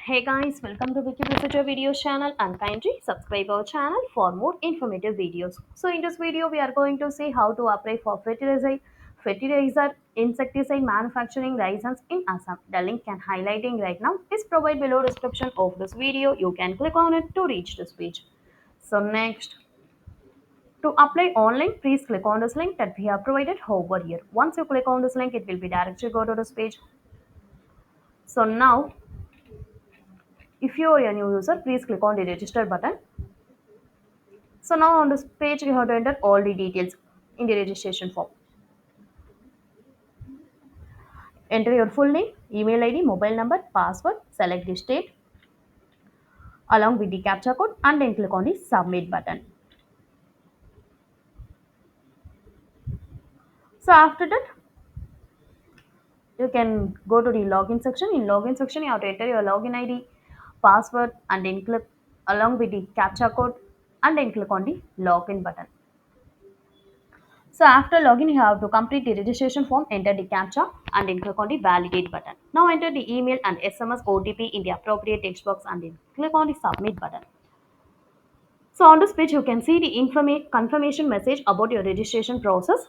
Hey guys, welcome to Wiki Researcher Videos channel and kindly subscribe our channel for more informative videos. So in this video, we are going to see how to apply for fertilizer insecticide manufacturing license in Assam. The link and highlighting right now is provided below description of this video. You can click on it to reach this page. So next, to apply online, please click on this link that we have provided over here. Once you click on this link, it will be directly go to this page. So now, if you are a new user, please click on the register button. So now on this page, you have to enter all the details in the registration form. Enter your full name, email ID, mobile number, password, select the state along with the captcha code and then click on the submit button. So after that, you can go to the login section. In login section, you have to enter your login ID, password and then click along with the captcha code and then click on the login button. So after login, you have to complete the registration form, enter the captcha, and then click on the validate button. Now enter the email and SMS OTP in the appropriate text box and then click on the submit button. So on this page, you can see the confirmation message about your registration process.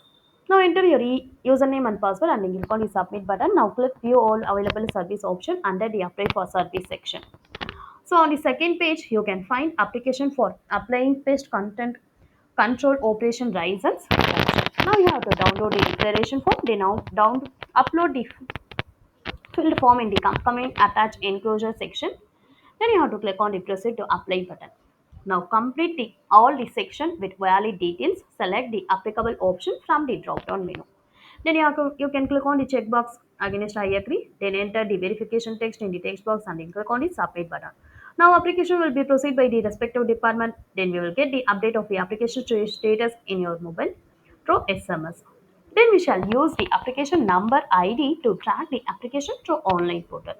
Now enter your username and password and then click on the submit button. Now click view all available service option under the apply for service section. So on the second page, you can find application for applying pest content control operation license. Now you have to download the declaration form. Then now upload the filled form in the coming attached enclosure section. Then you have to click on the proceed to apply button. Now complete all the section with valid details. Select the applicable option from the drop down menu. Then you can click on the checkbox against I agree. Then enter the verification text in the text box and then click on the submit button. Now application will be proceed by the respective department. Then we will get the update of the application status in your mobile through SMS. Then we shall use the application number ID to track the application through online portal.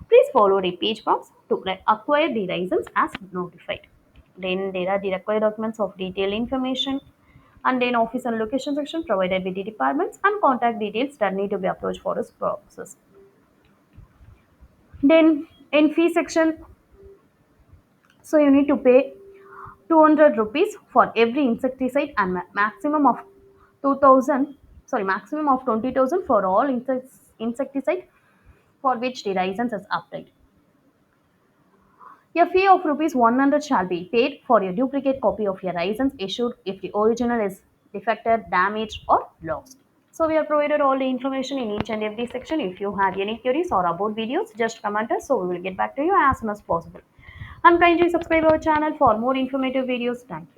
Please follow the page prompts to acquire the license as notified. Then there are the required documents of detailed information and then office and location section provided with the departments and contact details that need to be approached for this process. Then in fee section, so you need to pay 200 rupees for every insecticide and maximum of 2000 maximum of 20,000 for all insecticide for which the license is applied. A fee of rupees 100 shall be paid for a duplicate copy of your license issued if the original is defected, damaged, or lost. So we have provided all the information in each and every section. If you have any queries or about videos, just comment us so we will get back to you as soon as possible. And kindly subscribe our channel for more informative videos. Thank you.